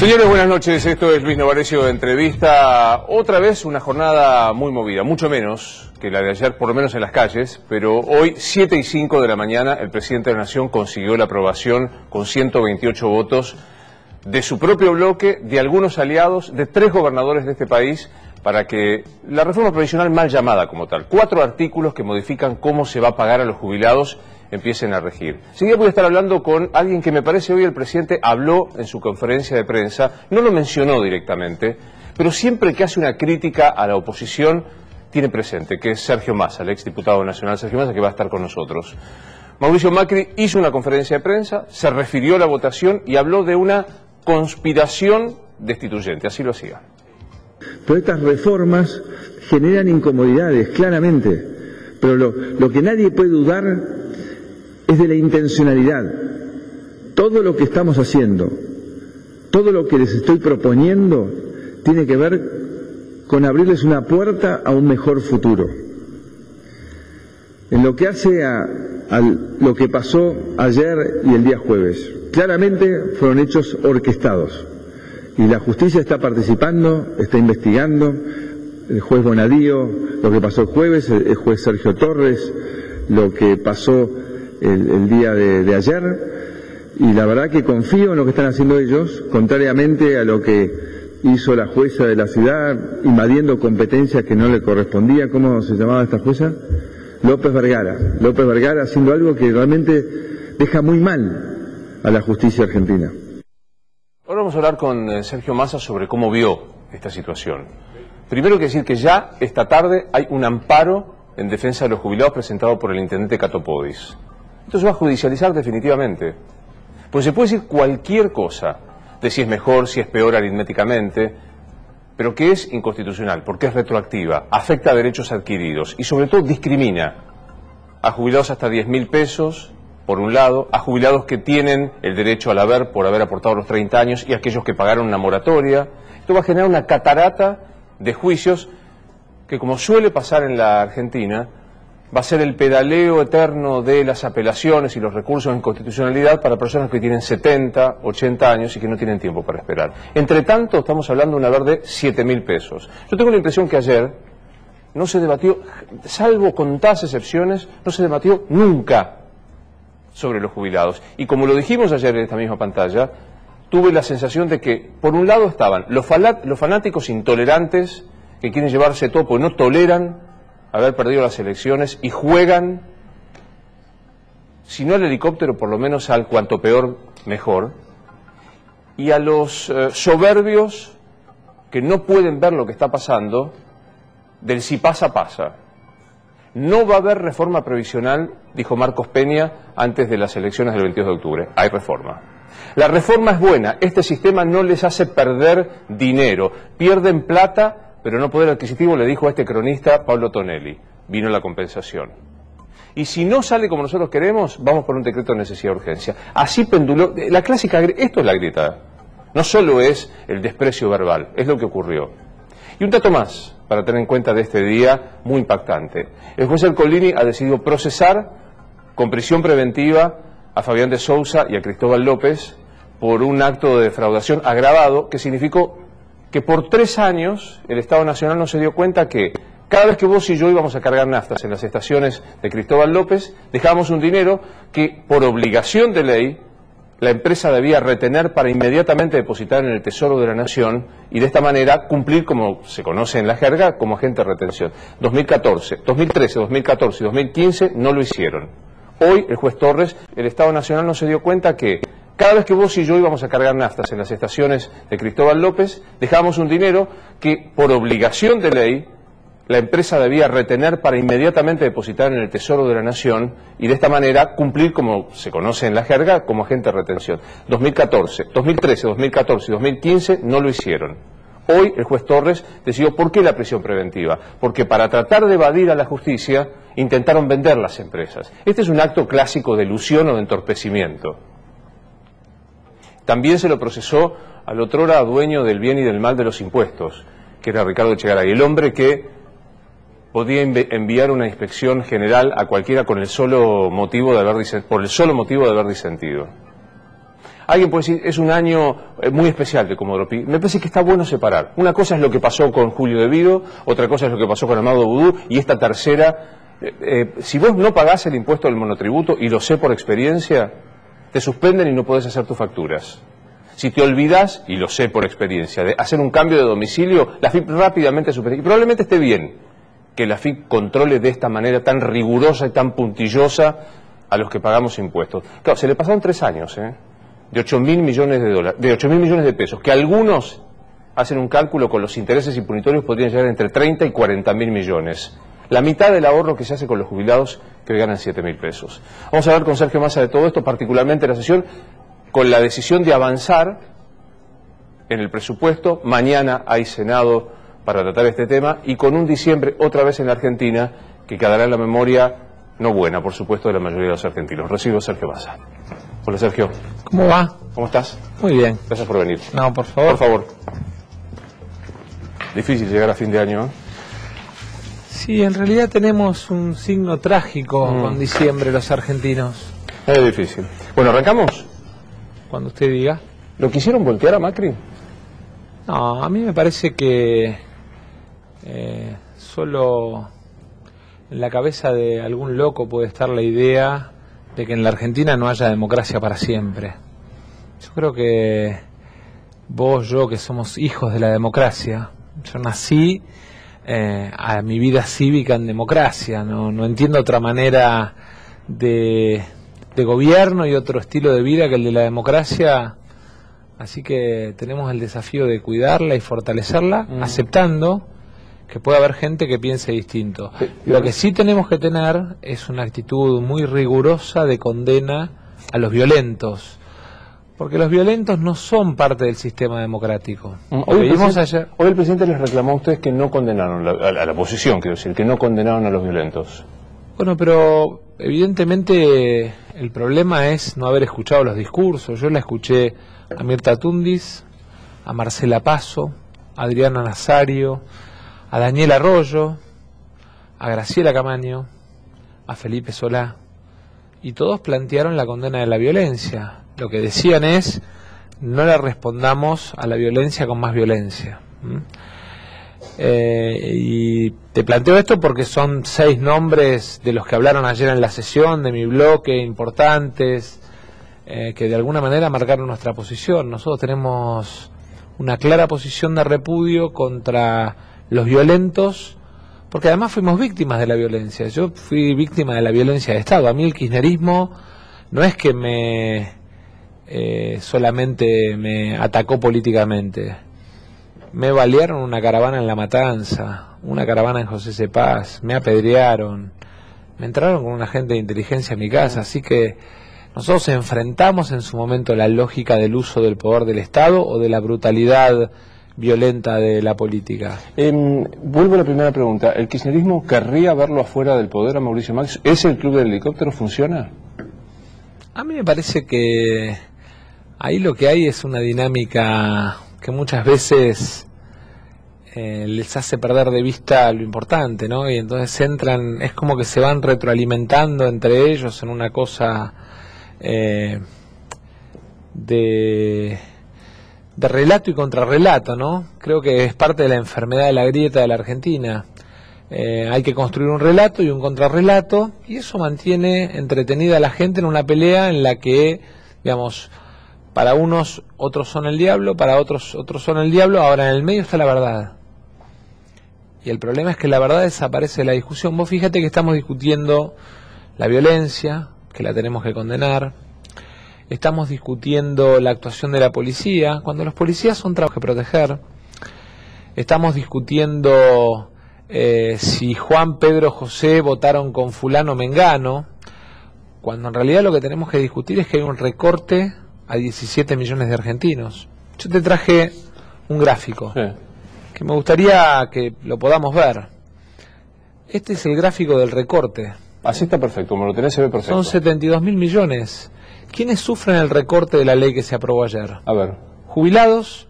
Señores, buenas noches. Esto es Luis Novarecio de Entrevista. Otra vez una jornada muy movida, mucho menos que la de ayer, por lo menos en las calles, pero hoy, 7:05 de la mañana, el presidente de la Nación consiguió la aprobación con 128 votos de su propio bloque, de algunos aliados, de 3 gobernadores de este país, para que la reforma provisional mal llamada como tal, 4 artículos que modifican cómo se va a pagar a los jubilados, empiecen a regir. Enseguida voy a estar hablando con alguien que me parece hoy el presidente habló en su conferencia de prensa, no lo mencionó directamente, pero siempre que hace una crítica a la oposición tiene presente, que es Sergio Massa, el exdiputado nacional Sergio Massa, que va a estar con nosotros. Mauricio Macri hizo una conferencia de prensa, se refirió a la votación y habló de una conspiración destituyente, así lo hacía. Pero estas reformas generan incomodidades, claramente, pero lo que nadie puede dudar es de la intencionalidad. Todo lo que estamos haciendo, todo lo que les estoy proponiendo, tiene que ver con abrirles una puerta a un mejor futuro. En lo que hace a lo que pasó ayer y el día jueves, claramente fueron hechos orquestados. Y la justicia está participando, está investigando, el juez Bonadío, lo que pasó el jueves, el juez Sergio Torres, lo que pasó el día de ayer, y la verdad que confío en lo que están haciendo ellos, contrariamente a lo que hizo la jueza de la ciudad, invadiendo competencias que no le correspondía. ¿Cómo se llamaba esta jueza? López Vergara, haciendo algo que realmente deja muy mal a la justicia argentina. Ahora vamos a hablar con Sergio Massa sobre cómo vio esta situación. Primero hay que decir que ya esta tarde hay un amparo en defensa de los jubilados presentado por el intendente Catopodis. Esto se va a judicializar definitivamente. Pues se puede decir cualquier cosa de si es mejor, si es peor aritméticamente, pero que es inconstitucional, porque es retroactiva, afecta a derechos adquiridos y sobre todo discrimina a jubilados hasta 10.000 pesos, por un lado, a jubilados que tienen el derecho al haber por haber aportado los 30 años y a aquellos que pagaron una moratoria. Esto va a generar una catarata de juicios que, como suele pasar en la Argentina, va a ser el pedaleo eterno de las apelaciones y los recursos en constitucionalidad para personas que tienen 70, 80 años y que no tienen tiempo para esperar. Entre tanto, estamos hablando de un haber de 7.000 pesos. Yo tengo la impresión que ayer no se debatió, salvo contadas excepciones, no se debatió nunca sobre los jubilados. Y como lo dijimos ayer en esta misma pantalla, tuve la sensación de que, por un lado, estaban los fanáticos intolerantes que quieren llevarse todo porque no toleran haber perdido las elecciones y juegan, si no al helicóptero, por lo menos al cuanto peor, mejor, y a los soberbios que no pueden ver lo que está pasando, del si pasa, pasa. No va a haber reforma previsional, dijo Marcos Peña, antes de las elecciones del 22 de octubre. Hay reforma. La reforma es buena, este sistema no les hace perder dinero, pierden plata, pero no poder adquisitivo, le dijo a este cronista Pablo Tonelli. Vino la compensación. Y si no sale como nosotros queremos, vamos por un decreto de necesidad de urgencia. Así penduló, la clásica, esto es la grieta. No solo es el desprecio verbal, es lo que ocurrió. Y un dato más, para tener en cuenta de este día muy impactante. El juez Ercolini ha decidido procesar con prisión preventiva a Fabián de Sousa y a Cristóbal López por un acto de defraudación agravado que significó que por 3 años el Estado Nacional no se dio cuenta que cada vez que vos y yo íbamos a cargar naftas en las estaciones de Cristóbal López, dejábamos un dinero que por obligación de ley la empresa debía retener para inmediatamente depositar en el Tesoro de la Nación y de esta manera cumplir, como se conoce en la jerga, como agente de retención. 2013, 2014 y 2015 no lo hicieron. Hoy el juez Torres, el Estado Nacional no se dio cuenta que cada vez que vos y yo íbamos a cargar naftas en las estaciones de Cristóbal López, dejábamos un dinero que por obligación de ley la empresa debía retener para inmediatamente depositar en el Tesoro de la Nación y de esta manera cumplir, como se conoce en la jerga, como agente de retención. 2013, 2014 y 2015 no lo hicieron. Hoy el juez Torres decidió por qué la prisión preventiva. Porque para tratar de evadir a la justicia intentaron vender las empresas. Este es un acto clásico de ilusión o de entorpecimiento. También se lo procesó al otrora dueño del bien y del mal de los impuestos, que era Ricardo Echegaray, el hombre que podía enviar una inspección general a cualquiera con el solo motivo de haber por el solo motivo de haber disentido. Alguien puede decir, es un año muy especial de Comodoro Pi. Me parece que está bueno separar. Una cosa es lo que pasó con Julio De Vido, otra cosa es lo que pasó con Amado Vudú, y esta tercera, si vos no pagás el impuesto del monotributo, y lo sé por experiencia, te suspenden y no podés hacer tus facturas. Si te olvidás, y lo sé por experiencia, de hacer un cambio de domicilio, la AFIP rápidamente suspende. Y probablemente esté bien que la AFIP controle de esta manera tan rigurosa y tan puntillosa a los que pagamos impuestos. Claro, se le pasaron 3 años, de 8.000 millones de dólares, de 8.000 millones de pesos, que algunos hacen un cálculo con los intereses impunitorios, podrían llegar entre 30 y 40.000 millones. La mitad del ahorro que se hace con los jubilados que hoy ganan 7.000 pesos. Vamos a hablar con Sergio Massa de todo esto, particularmente la sesión, con la decisión de avanzar en el presupuesto. Mañana hay Senado para tratar este tema, y con un diciembre otra vez en la Argentina que quedará en la memoria no buena, por supuesto, de la mayoría de los argentinos. Recibo a Sergio Massa. Hola, Sergio. ¿Cómo va? ¿Cómo estás? Muy bien. Gracias por venir. No, por favor. Por favor. Difícil llegar a fin de año, ¿eh? Sí, en realidad tenemos un signo trágico con diciembre los argentinos. Es difícil. Bueno, ¿arrancamos? Cuando usted diga. ¿Lo quisieron voltear a Macri? No, a mí me parece que solo en la cabeza de algún loco puede estar la idea de que en la Argentina no haya democracia para siempre. Yo creo que vos, yo, que somos hijos de la democracia, yo nací a mi vida cívica en democracia, no entiendo otra manera de gobierno y otro estilo de vida que el de la democracia, así que tenemos el desafío de cuidarla y fortalecerla, aceptando que puede haber gente que piense distinto. Lo que sí tenemos que tener es una actitud muy rigurosa de condena a los violentos, porque los violentos no son parte del sistema democrático. Hoy el presidente les reclamó a ustedes que no condenaron, a la oposición, quiero decir, que no condenaron a los violentos. Bueno, pero evidentemente el problema es no haber escuchado los discursos. Yo la escuché a Mirta Tundis, a Marcela Paso, a Adriana Nazario, a Daniel Arroyo, a Graciela Camaño, a Felipe Solá, y todos plantearon la condena de la violencia. Lo que decían es, no le respondamos a la violencia con más violencia. Y te planteo esto porque son 6 nombres de los que hablaron ayer en la sesión de mi bloque, importantes, que de alguna manera marcaron nuestra posición. Nosotros tenemos una clara posición de repudio contra los violentos, porque además fuimos víctimas de la violencia. Yo fui víctima de la violencia de Estado. A mí el kirchnerismo no es que solamente me atacó políticamente. Me balearon una caravana en La Matanza, una caravana en José C. Paz, me apedrearon, me entraron con un agente de inteligencia a mi casa, así que nosotros enfrentamos en su momento la lógica del uso del poder del Estado o de la brutalidad violenta de la política. Vuelvo a la primera pregunta. ¿El kirchnerismo querría verlo afuera del poder a Mauricio Macri? ¿Es el club del helicóptero? ¿Funciona? A mí me parece que ahí lo que hay es una dinámica que muchas veces les hace perder de vista lo importante, ¿no? Y entonces entran, es como que se van retroalimentando entre ellos en una cosa de relato y contrarrelato, ¿no? Creo que es parte de la enfermedad de la grieta de la Argentina. Hay que construir un relato y un contrarrelato, y eso mantiene entretenida a la gente en una pelea en la que, digamos, para unos otros son el diablo, para otros son el diablo, ahora en el medio está la verdad. Y el problema es que la verdad desaparece de la discusión. Vos fíjate que estamos discutiendo la violencia, que la tenemos que condenar. Estamos discutiendo la actuación de la policía, cuando los policías son trabajos que proteger. Estamos discutiendo si Juan, Pedro, José votaron con fulano Mengano, cuando en realidad lo que tenemos que discutir es que hay un recorte a 17 millones de argentinos. Yo te traje un gráfico que me gustaría que lo podamos ver. Este es el gráfico del recorte. Así está perfecto, como lo tenés se ve perfecto. Son 72.000 millones. ¿Quiénes sufren el recorte de la ley que se aprobó ayer? A ver. Jubilados,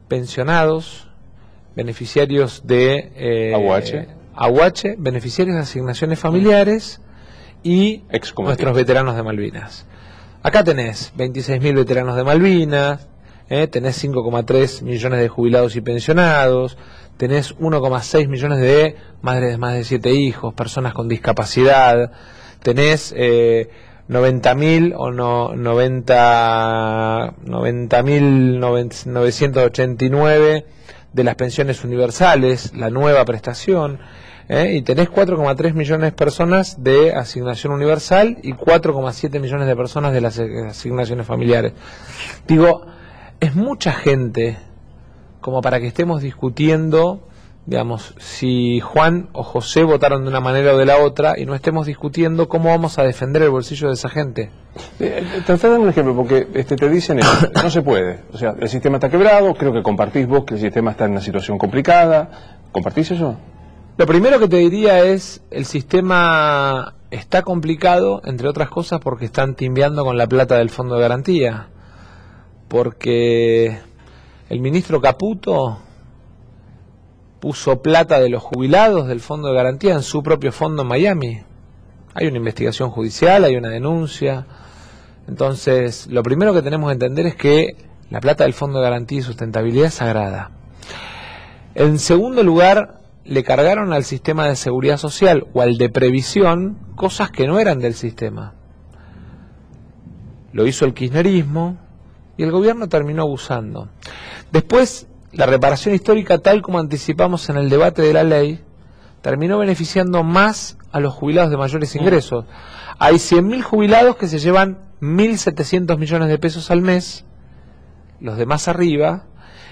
pensionados, beneficiarios de AUH, beneficiarios de asignaciones familiares y nuestros veteranos de Malvinas. Acá tenés 26.000 veteranos de Malvinas, tenés 5,3 millones de jubilados y pensionados, tenés 1,6 millones de madres de más de 7 hijos, personas con discapacidad, tenés 90.000 o 90.989 de las pensiones universales, la nueva prestación, y tenés 4,3 millones de personas de asignación universal y 4,7 millones de personas de las asignaciones familiares. Digo, es mucha gente como para que estemos discutiendo, digamos, si Juan o José votaron de una manera o de la otra y no estemos discutiendo cómo vamos a defender el bolsillo de esa gente. Tratar de dar un ejemplo, porque te dicen eso, no se puede. O sea, el sistema está quebrado, creo que compartís vos que el sistema está en una situación complicada. ¿Compartís eso? Lo primero que te diría es, el sistema está complicado, entre otras cosas, porque están timbeando con la plata del Fondo de Garantía. Porque el ministro Caputo puso plata de los jubilados del Fondo de Garantía en su propio fondo en Miami. Hay una investigación judicial, hay una denuncia. Entonces, lo primero que tenemos que entender es que la plata del Fondo de Garantía y Sustentabilidad es sagrada. En segundo lugar, le cargaron al sistema de seguridad social o al de previsión cosas que no eran del sistema. Lo hizo el kirchnerismo y el gobierno terminó abusando. Después, la reparación histórica, tal como anticipamos en el debate de la ley, terminó beneficiando más a los jubilados de mayores ingresos. Hay 100.000 jubilados que se llevan 1.700 millones de pesos al mes, los de más arriba,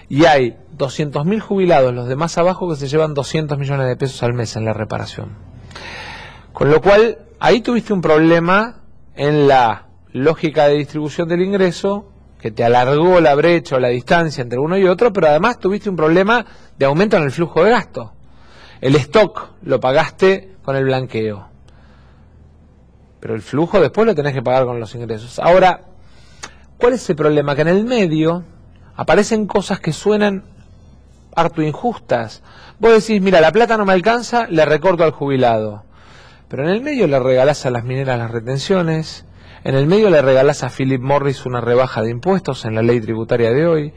y hay 200.000 jubilados, los de más abajo, que se llevan 200 millones de pesos al mes en la reparación. Con lo cual, ahí tuviste un problema en la lógica de distribución del ingreso, que te alargó la brecha o la distancia entre uno y otro, pero además tuviste un problema de aumento en el flujo de gasto. El stock lo pagaste con el blanqueo, pero el flujo después lo tenés que pagar con los ingresos. Ahora, ¿cuál es el problema? Que en el medio aparecen cosas que suenan harto injustas. Vos decís, mira, la plata no me alcanza, le recorto al jubilado. Pero en el medio le regalás a las mineras las retenciones, en el medio le regalás a Philip Morris una rebaja de impuestos en la ley tributaria de hoy,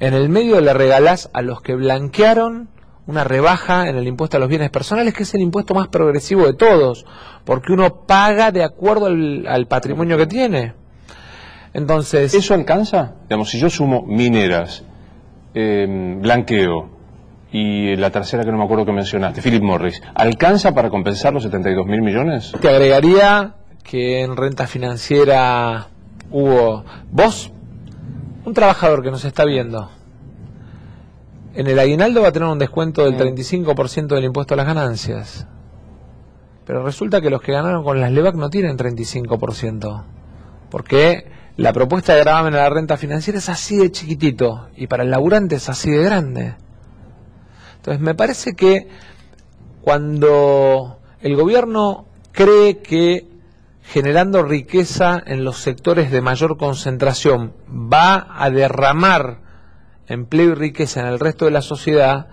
en el medio le regalás a los que blanquearon una rebaja en el impuesto a los bienes personales, que es el impuesto más progresivo de todos, porque uno paga de acuerdo al patrimonio que tiene. Entonces, ¿eso alcanza? Digamos, si yo sumo mineras, blanqueo y la tercera que no me acuerdo que mencionaste, Philip Morris, ¿alcanza para compensar los 72.000 millones? Te agregaría que en renta financiera hubo... Vos, un trabajador que nos está viendo, en el aguinaldo va a tener un descuento del 35% del impuesto a las ganancias. Pero resulta que los que ganaron con las LEVAC no tienen 35%. Porque la propuesta de gravamen a la renta financiera es así de chiquitito y para el laburante es así de grande. Entonces me parece que cuando el gobierno cree que generando riqueza en los sectores de mayor concentración va a derramar empleo y riqueza en el resto de la sociedad,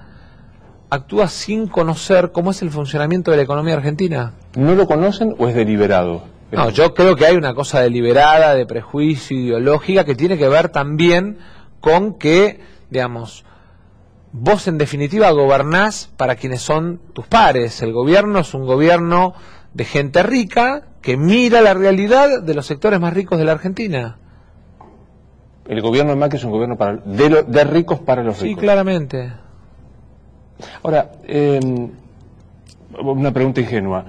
actúa sin conocer cómo es el funcionamiento de la economía argentina. ¿No lo conocen o es deliberado? No, yo creo que hay una cosa deliberada, de prejuicio, ideológica, que tiene que ver también con que, digamos, vos en definitiva gobernás para quienes son tus pares. El gobierno es un gobierno de gente rica que mira la realidad de los sectores más ricos de la Argentina. El gobierno de Macri es un gobierno de ricos para los ricos. Sí, claramente. Ahora, una pregunta ingenua.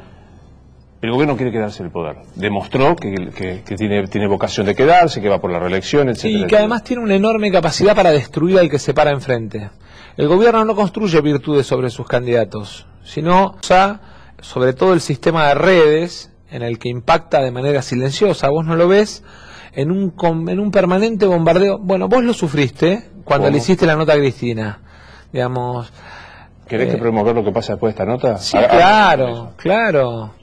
El gobierno quiere quedarse en el poder. Demostró que tiene vocación de quedarse, que va por la reelección, etc. Y que además tiene una enorme capacidad para destruir al que se para enfrente. El gobierno no construye virtudes sobre sus candidatos, sino sobre todo el sistema de redes en el que impacta de manera silenciosa. Vos no lo ves en un permanente bombardeo. Bueno, vos lo sufriste cuando le hiciste la nota a Cristina, digamos. ¿Querés que promover lo que pasa después de esta nota? Sí, claro,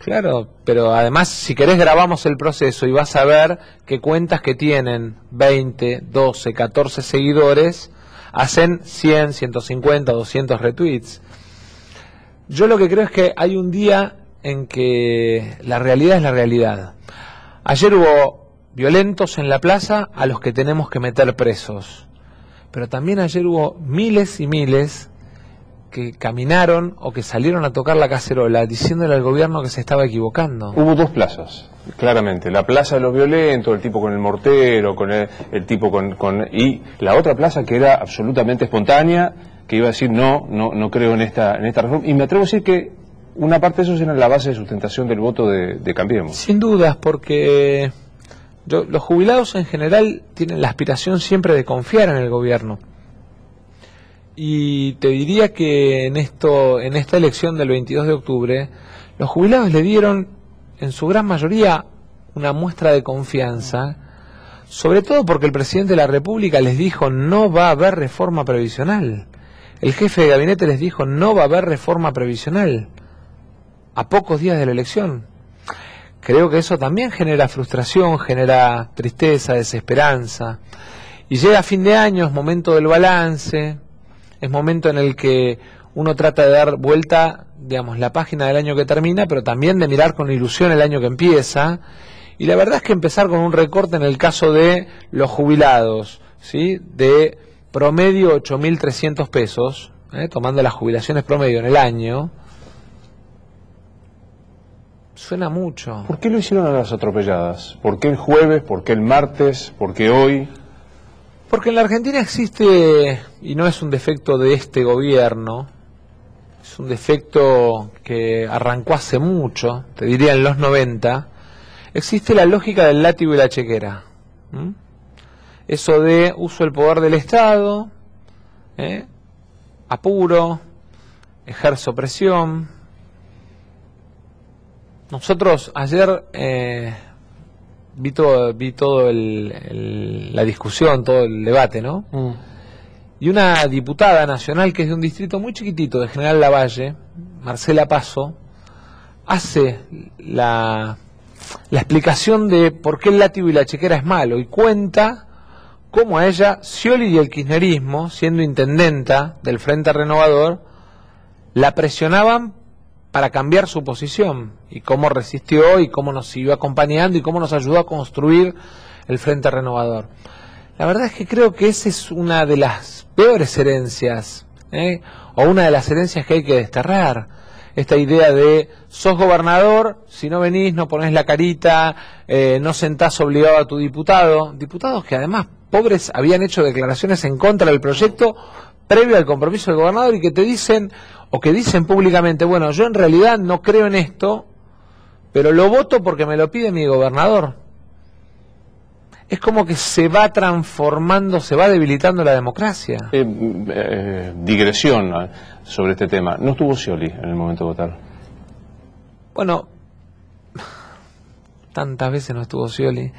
pero además si querés grabamos el proceso y vas a ver que cuentas que tienen 20, 12, 14 seguidores hacen 100, 150, 200 retweets. Yo lo que creo es que hay un día en que la realidad es la realidad. Ayer hubo violentos en la plaza a los que tenemos que meter presos. Pero también ayer hubo miles y miles que caminaron o que salieron a tocar la cacerola diciéndole al gobierno que se estaba equivocando. Hubo dos plazas, claramente. La plaza de los violentos, el tipo con el mortero, con el tipo y la otra plaza que era absolutamente espontánea, que iba a decir no creo en esta reforma. Y me atrevo a decir que una parte de eso era la base de sustentación del voto de Cambiemos. Sin dudas, porque los jubilados en general tienen la aspiración siempre de confiar en el gobierno. Y te diría que en esta elección del 22 de octubre, los jubilados le dieron, en su gran mayoría, una muestra de confianza, sobre todo porque el presidente de la República les dijo no va a haber reforma previsional. El jefe de gabinete les dijo no va a haber reforma previsional, a pocos días de la elección. Creo que eso también genera frustración, genera tristeza, desesperanza. Y llega fin de año, es momento del balance, es momento en el que uno trata de dar vuelta, digamos, la página del año que termina, pero también de mirar con ilusión el año que empieza. Y la verdad es que empezar con un recorte en el caso de los jubilados, ¿sí?, de promedio 8.300 pesos, tomando las jubilaciones promedio en el año, suena mucho. ¿Por qué lo hicieron a las atropelladas? ¿Por qué el jueves? ¿Por qué el martes? ¿Por qué hoy? Porque en la Argentina existe, y no es un defecto de este gobierno, es un defecto que arrancó hace mucho, te diría en los 90, existe la lógica del látigo y la chequera. Eso de uso el poder del Estado, apuro, ejerzo presión. Nosotros ayer vi todo la discusión, todo el debate, ¿no? Y una diputada nacional que es de un distrito muy chiquitito de General Lavalle, Marcela Paso, hace la explicación de por qué el látigo y la chequera es malo y cuenta cómo a ella, Scioli y el kirchnerismo, siendo intendenta del Frente Renovador, la presionaban para cambiar su posición, y cómo resistió, y cómo nos siguió acompañando, y cómo nos ayudó a construir el Frente Renovador. La verdad es que creo que esa es una de las peores herencias, o una de las herencias que hay que desterrar. Esta idea de, sos gobernador, si no venís, no ponés la carita, no sentás obligado a tu diputado. Diputados que además, pobres, habían hecho declaraciones en contra del proyecto previo al compromiso del gobernador y que te dicen, o que dicen públicamente, bueno, yo en realidad no creo en esto, pero lo voto porque me lo pide mi gobernador. Es como que se va transformando, se va debilitando la democracia. Digresión sobre este tema. ¿No estuvo Scioli en el momento de votar? Bueno, tantas veces no estuvo Scioli.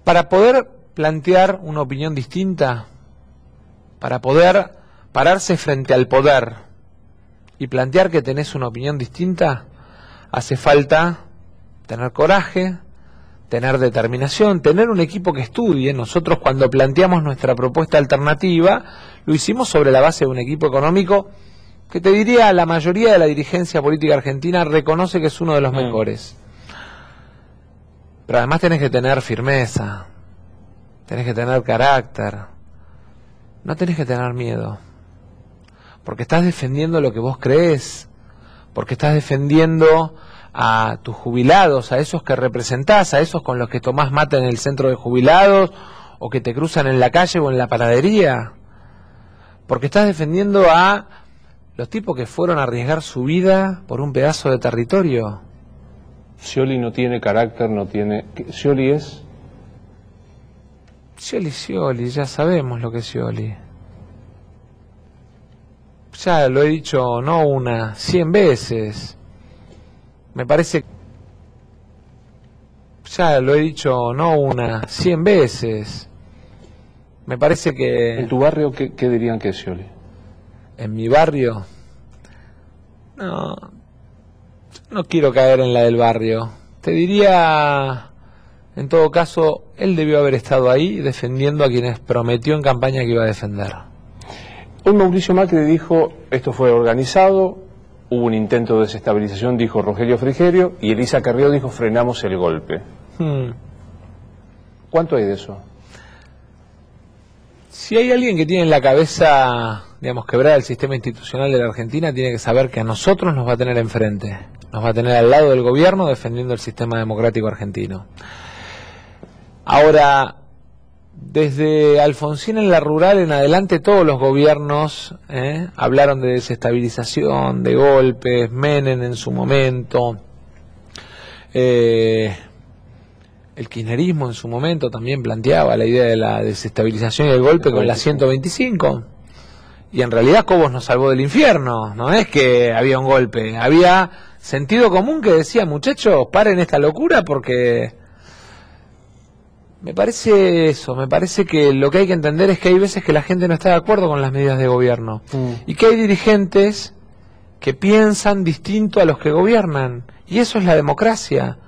Para poder plantear una opinión distinta, para poder pararse frente al poder y plantear que tenés una opinión distinta, hace falta tener coraje, tener determinación, tener un equipo que estudie. Nosotros cuando planteamos nuestra propuesta alternativa, lo hicimos sobre la base de un equipo económico que te diría la mayoría de la dirigencia política argentina reconoce que es uno de los mejores. Pero además tenés que tener firmeza, tenés que tener carácter, no tenés que tener miedo, porque estás defendiendo lo que vos creés, porque estás defendiendo a tus jubilados, a esos que representás, a esos con los que tomás mate en el centro de jubilados, o que te cruzan en la calle o en la panadería, porque estás defendiendo a los tipos que fueron a arriesgar su vida por un pedazo de territorio. Scioli no tiene carácter, no tiene... ¿Scioli es? Scioli, ya sabemos lo que es Scioli. Ya lo he dicho no una, 100 veces. Me parece... Ya lo he dicho no una, 100 veces. Me parece que... ¿En tu barrio qué dirían que es Scioli? En mi barrio... No quiero caer en la del barrio. Te diría, en todo caso, él debió haber estado ahí defendiendo a quienes prometió en campaña que iba a defender. Hoy Mauricio Macri dijo, esto fue organizado, hubo un intento de desestabilización, dijo Rogelio Frigerio, y Elisa Carrió dijo frenamos el golpe. ¿Cuánto hay de eso? Si hay alguien que tiene en la cabeza, digamos, quebrada el sistema institucional de la Argentina, tiene que saber que a nosotros nos va a tener enfrente, nos va a tener al lado del gobierno defendiendo el sistema democrático argentino. Ahora, desde Alfonsín en la rural en adelante, todos los gobiernos hablaron de desestabilización, de golpes, Menem en su momento, el kirchnerismo en su momento también planteaba la idea de la desestabilización y el golpe con la 125. Y en realidad Cobos nos salvó del infierno, no es que había un golpe, había sentido común que decía, muchachos, paren esta locura porque... Me parece eso, me parece que lo que hay que entender es que hay veces que la gente no está de acuerdo con las medidas de gobierno y que hay dirigentes que piensan distinto a los que gobiernan, y eso es la democracia,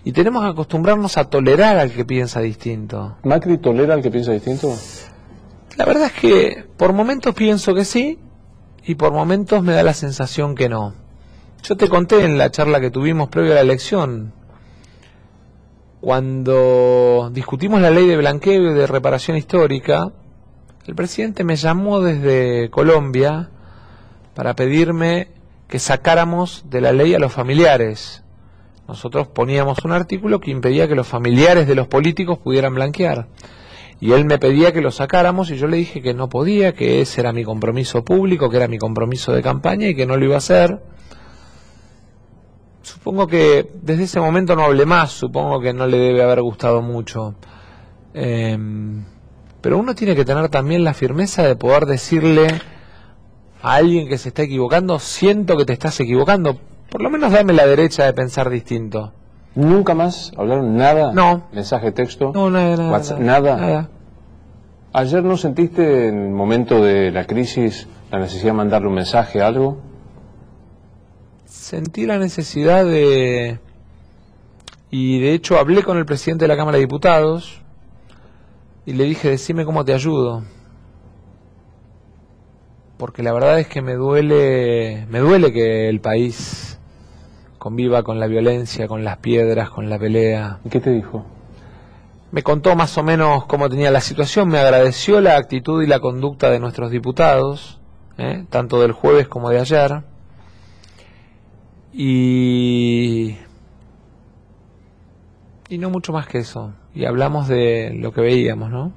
y tenemos que acostumbrarnos a tolerar al que piensa distinto. ¿Macri tolera al que piensa distinto? La verdad es que por momentos pienso que sí y por momentos me da la sensación que no. Yo te conté en la charla que tuvimos previo a la elección, cuando discutimos la ley de blanqueo y de reparación histórica, el presidente me llamó desde Colombia para pedirme que sacáramos de la ley a los familiares. Nosotros poníamos un artículo que impedía que los familiares de los políticos pudieran blanquear. Y él me pedía que lo sacáramos y yo le dije que no podía, que ese era mi compromiso público, que era mi compromiso de campaña y que no lo iba a hacer. Supongo que desde ese momento no hablé más, supongo que no le debe haber gustado mucho. Pero uno tiene que tener también la firmeza de poder decirle a alguien que se está equivocando, siento que te estás equivocando, por lo menos dame la derecha de pensar distinto. ¿Nunca más hablaron nada? No. ¿Mensaje de texto? No, nada, WhatsApp, nada. ¿Nada? ¿Ayer no sentiste en el momento de la crisis la necesidad de mandarle un mensaje, algo? Sentí la necesidad de... Y de hecho hablé con el presidente de la Cámara de Diputados y le dije, decime cómo te ayudo. Porque la verdad es que me duele que el país conviva con la violencia, con las piedras, con la pelea. ¿Y qué te dijo? Me contó más o menos cómo tenía la situación, me agradeció la actitud y la conducta de nuestros diputados, tanto del jueves como de ayer. Y no mucho más que eso. Y hablamos de lo que veíamos, ¿no?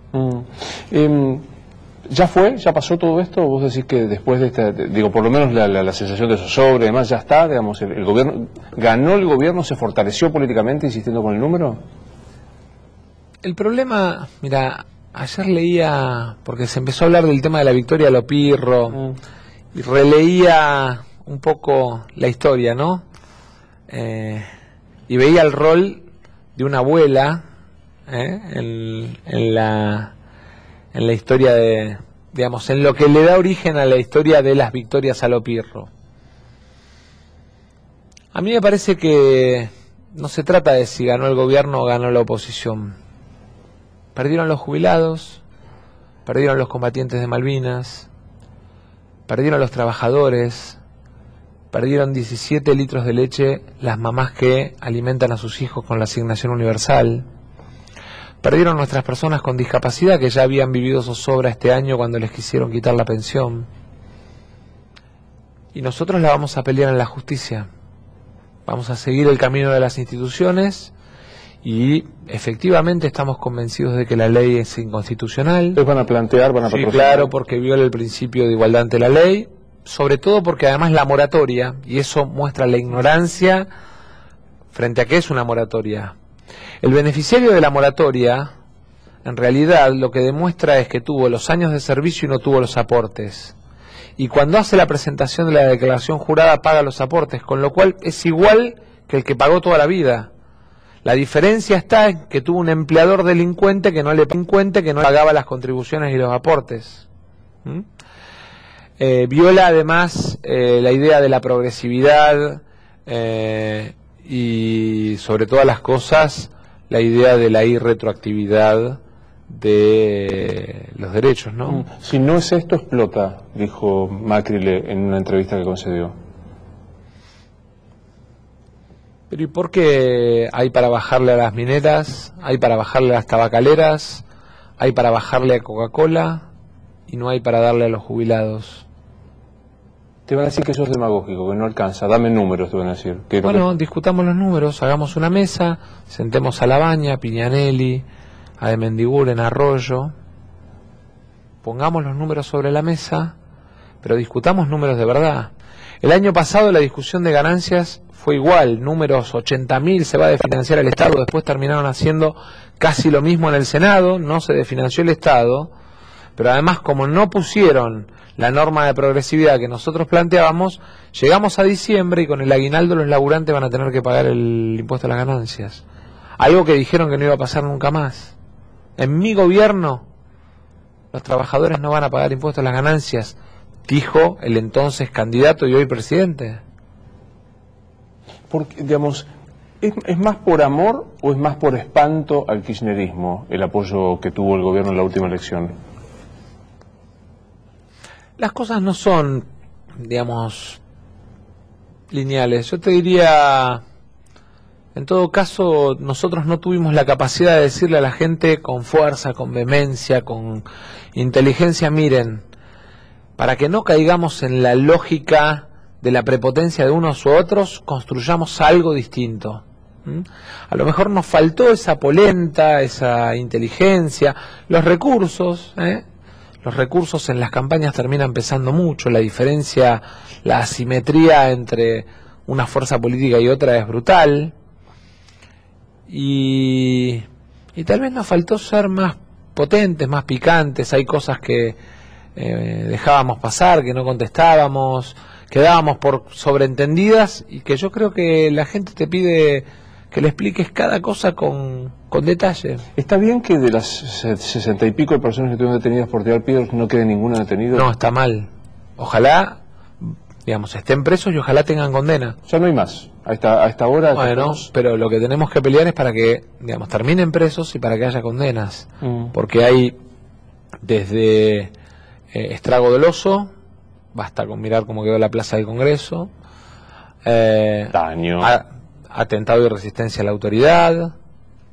¿Ya fue? ¿Ya pasó todo esto? ¿Vos decís que después de esta, digo, por lo menos la sensación de zozobra y demás, ya está, digamos, el gobierno, ganó el gobierno, se fortaleció políticamente insistiendo con el número? El problema, mira, ayer leía, porque se empezó a hablar del tema de la victoria de Lo Pirro, y releía un poco la historia, ¿no? Y veía el rol de una abuela en la historia de, digamos, en lo que le da origen a la historia de las victorias a Lo Pirro. A mí me parece que no se trata de si ganó el gobierno o ganó la oposición. Perdieron los jubilados, perdieron los combatientes de Malvinas, perdieron los trabajadores, perdieron 17 litros de leche las mamás que alimentan a sus hijos con la asignación universal. Perdieron nuestras personas con discapacidad que ya habían vivido zozobra este año cuando les quisieron quitar la pensión. Y nosotros la vamos a pelear en la justicia. Vamos a seguir el camino de las instituciones y efectivamente estamos convencidos de que la ley es inconstitucional. ¿Ustedes van a plantear, van a Sí, patrocinar? claro, porque viola el principio de igualdad ante la ley, sobre todo porque además la moratoria, y eso muestra la ignorancia frente a qué es una moratoria. El beneficiario de la moratoria, en realidad, lo que demuestra es que tuvo los años de servicio y no tuvo los aportes. Y cuando hace la presentación de la declaración jurada paga los aportes, con lo cual es igual que el que pagó toda la vida. La diferencia está en que tuvo un empleador delincuente que no le pagaba las contribuciones y los aportes. Viola además la idea de la progresividad y sobre todas las cosas la idea de la irretroactividad de los derechos, ¿no? Si no es esto, explota, dijo Macri en una entrevista que concedió. Pero ¿y por qué hay para bajarle a las mineras, hay para bajarle a las tabacaleras, hay para bajarle a Coca-Cola y no hay para darle a los jubilados? Te van a decir que sos demagógico, que no alcanza. Dame números, te van a decir. Bueno, discutamos los números, hagamos una mesa, sentemos a Labaña, a Piñanelli, a de Mendiguren, a Arroyo, pongamos los números sobre la mesa, pero discutamos números de verdad. El año pasado la discusión de ganancias fue igual, números 80.000 se va a desfinanciar el Estado, después terminaron haciendo casi lo mismo en el Senado, no se desfinanció el Estado, pero además como no pusieron la norma de progresividad que nosotros planteábamos, llegamos a diciembre y con el aguinaldo los laburantes van a tener que pagar el impuesto a las ganancias. Algo que dijeron que no iba a pasar nunca más. En mi gobierno, los trabajadores no van a pagar impuestos a las ganancias, dijo el entonces candidato y hoy presidente. Porque, digamos, ¿es más por amor o es más por espanto al kirchnerismo el apoyo que tuvo el gobierno en la última elección? Las cosas no son, digamos, lineales. Yo te diría, en todo caso, nosotros no tuvimos la capacidad de decirle a la gente con fuerza, con vehemencia, con inteligencia, miren, para que no caigamos en la lógica de la prepotencia de unos u otros, construyamos algo distinto. A lo mejor nos faltó esa polenta, esa inteligencia, los recursos, Los recursos en las campañas terminan pesando mucho, la diferencia, la asimetría entre una fuerza política y otra es brutal. Y tal vez nos faltó ser más potentes, más picantes, hay cosas que dejábamos pasar, que no contestábamos, que dábamos por sobreentendidas y que yo creo que la gente te pide que le expliques cada cosa con detalle. ¿Está bien que de las 60 y pico de personas que estuvieron detenidas por tirar piedras no quede ninguna detenida? No, está mal. Ojalá, digamos, estén presos y ojalá tengan condena. Ya no hay más. A esta hora... Bueno, pero lo que tenemos que pelear es para que, digamos, terminen presos y para que haya condenas. Porque hay desde estrago doloso, basta con mirar cómo quedó la Plaza del Congreso, daño, atentado y resistencia a la autoridad.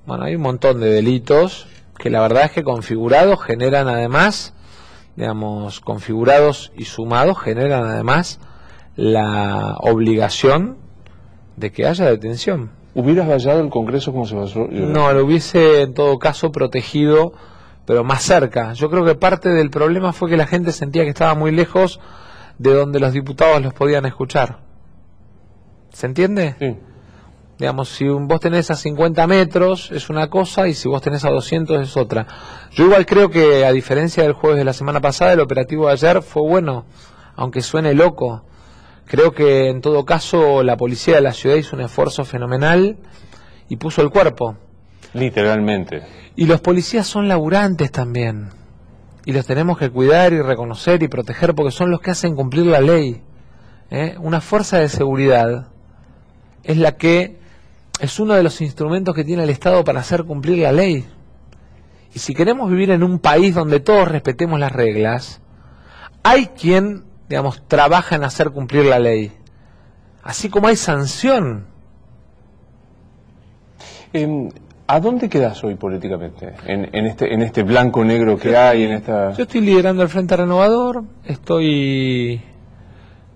Bueno, hay un montón de delitos que la verdad es que configurados generan además, digamos, configurados y sumados generan además la obligación de que haya detención. ¿Hubieras vallado el Congreso como se basó? No, lo hubiese en todo caso protegido, pero más cerca. Yo creo que parte del problema fue que la gente sentía que estaba muy lejos de donde los diputados los podían escuchar. ¿Se entiende? Sí. Digamos, si vos tenés a 50 metros es una cosa y si vos tenés a 200 es otra. Yo igual creo que a diferencia del jueves de la semana pasada, el operativo de ayer fue bueno, aunque suene loco. Creo que en todo caso la policía de la ciudad hizo un esfuerzo fenomenal y puso el cuerpo. Literalmente. Y los policías son laburantes también. Y los tenemos que cuidar y reconocer y proteger porque son los que hacen cumplir la ley. Una fuerza de seguridad es la que es uno de los instrumentos que tiene el Estado para hacer cumplir la ley. Y si queremos vivir en un país donde todos respetemos las reglas, hay quien, digamos, trabaja en hacer cumplir la ley. Así como hay sanción. ¿A dónde quedas hoy políticamente? En este blanco-negro que hay, en esta... Yo estoy liderando el Frente Renovador, estoy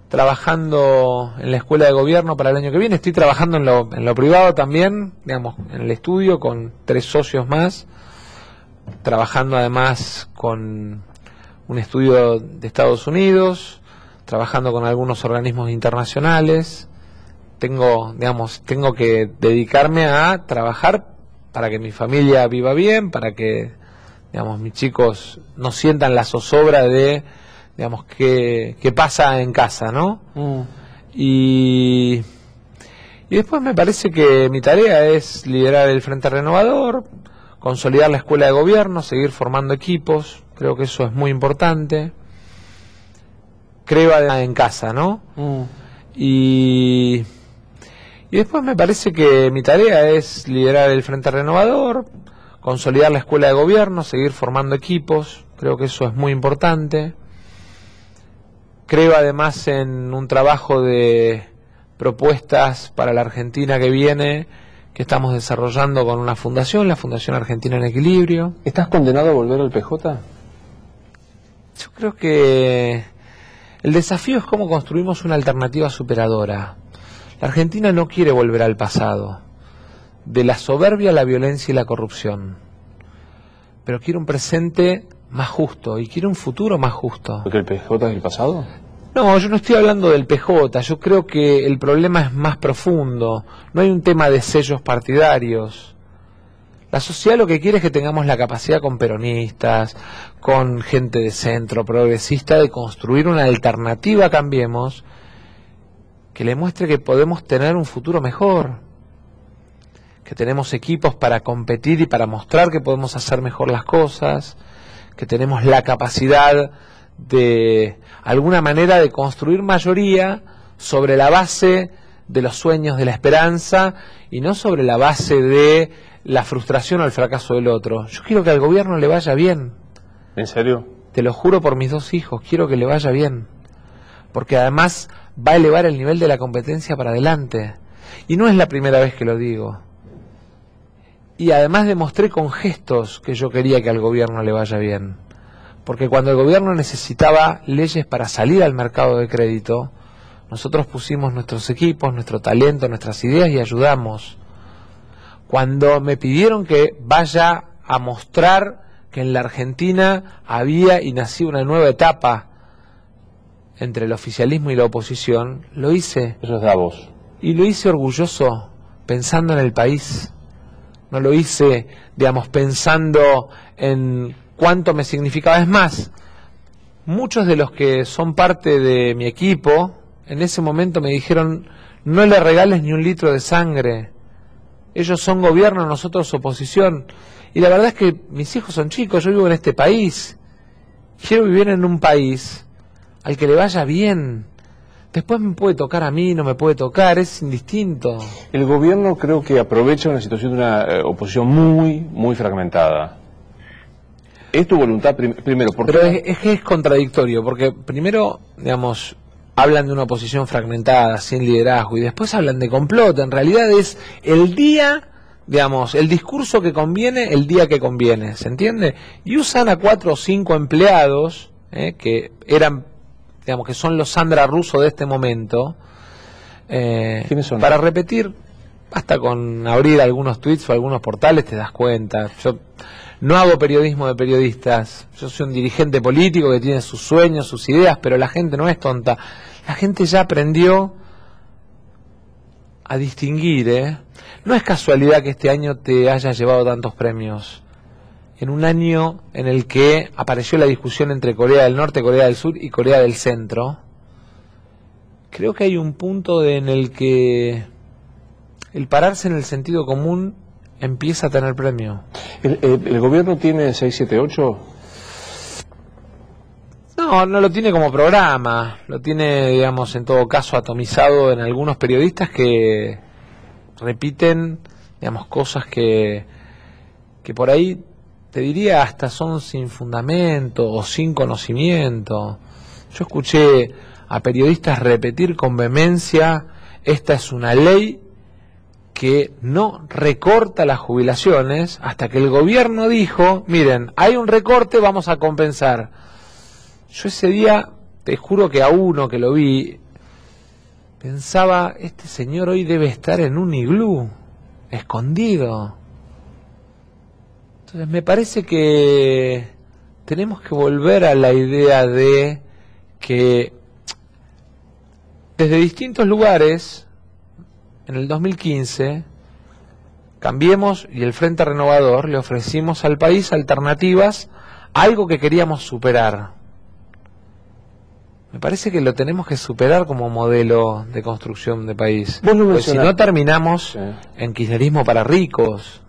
trabajando en la escuela de gobierno para el año que viene, estoy trabajando en lo privado también, digamos, en el estudio con 3 socios más, trabajando además con un estudio de Estados Unidos, trabajando con algunos organismos internacionales. Tengo que dedicarme a trabajar para que mi familia viva bien, para que, digamos, mis chicos no sientan la zozobra de, digamos, qué pasa en casa, ¿no? Y después me parece que mi tarea es liderar el Frente Renovador, consolidar la escuela de gobierno, seguir formando equipos, creo que eso es muy importante. Creo en casa, ¿no? Y después me parece que mi tarea es liderar el Frente Renovador, consolidar la escuela de gobierno, seguir formando equipos, creo que eso es muy importante. Creo además en un trabajo de propuestas para la Argentina que viene, que estamos desarrollando con una fundación, la Fundación Argentina en Equilibrio. ¿Estás condenado a volver al PJ? Yo creo que el desafío es cómo construimos una alternativa superadora. La Argentina no quiere volver al pasado, de la soberbia, la violencia y la corrupción, pero quiere un presente más justo y quiere un futuro más justo. ¿Porque el PJ es el pasado? No, yo no estoy hablando del PJ, yo creo que el problema es más profundo, no hay un tema de sellos partidarios. La sociedad lo que quiere es que tengamos la capacidad con peronistas, con gente de centro, progresista, de construir una alternativa a Cambiemos que le muestre que podemos tener un futuro mejor, que tenemos equipos para competir y para mostrar que podemos hacer mejor las cosas, que tenemos la capacidad de alguna manera de construir mayoría sobre la base de los sueños, de la esperanza, y no sobre la base de la frustración o el fracaso del otro. Yo quiero que al gobierno le vaya bien. ¿En serio? Te lo juro por mis 2 hijos, quiero que le vaya bien, porque además va a elevar el nivel de la competencia para adelante, y no es la primera vez que lo digo. Y además demostré con gestos que yo quería que al gobierno le vaya bien, porque cuando el gobierno necesitaba leyes para salir al mercado de crédito, nosotros pusimos nuestros equipos, nuestro talento, nuestras ideas y ayudamos. Cuando me pidieron que vaya a mostrar que en la Argentina había y nacía una nueva etapa entre el oficialismo y la oposición, lo hice. Eso es Davos. Y lo hice orgulloso, pensando en el país. No lo hice, digamos, pensando en cuánto me significaba. Es más, muchos de los que son parte de mi equipo, en ese momento me dijeron, no le regales ni un litro de sangre. Ellos son gobierno, nosotros oposición. Y la verdad es que mis hijos son chicos, yo vivo en este país. Quiero vivir en un país al que le vaya bien. Después me puede tocar a mí, no me puede tocar, es indistinto. El gobierno creo que aprovecha una situación de una oposición muy fragmentada. ¿Es tu voluntad primero? Pero es que es contradictorio, porque primero, digamos, hablan de una oposición fragmentada, sin liderazgo, y después hablan de complot. En realidad es el día, digamos, el discurso que conviene, el día que conviene, ¿se entiende? Y usan a 4 o 5 empleados, que eran, digamos, que son los Sandra Russo de este momento, ¿quiénes son? Para repetir, basta con abrir algunos tweets o algunos portales, te das cuenta. Yo no hago periodismo de periodistas, yo soy un dirigente político que tiene sus sueños, sus ideas, pero la gente no es tonta. La gente ya aprendió a distinguir, No es casualidad que este año te haya llevado tantos premios. En un año en el que apareció la discusión entre Corea del Norte, Corea del Sur y Corea del Centro, creo que hay un punto en el que el pararse en el sentido común empieza a tener premio. ¿El gobierno tiene 678? No, no lo tiene como programa, lo tiene, digamos, en todo caso atomizado en algunos periodistas que repiten, digamos, cosas que por ahí, te diría, hasta son sin fundamento o sin conocimiento. Yo escuché a periodistas repetir con vehemencia, esta es una ley que no recorta las jubilaciones, hasta que el gobierno dijo, miren, hay un recorte, vamos a compensar. Yo ese día, te juro que a uno que lo vi, pensaba, este señor hoy debe estar en un iglú, escondido. Entonces me parece que tenemos que volver a la idea de que desde distintos lugares, en el 2015, Cambiemos y el Frente Renovador le ofrecimos al país alternativas a algo que queríamos superar. Me parece que lo tenemos que superar como modelo de construcción de país. Porque si no terminamos en kirchnerismo para ricos.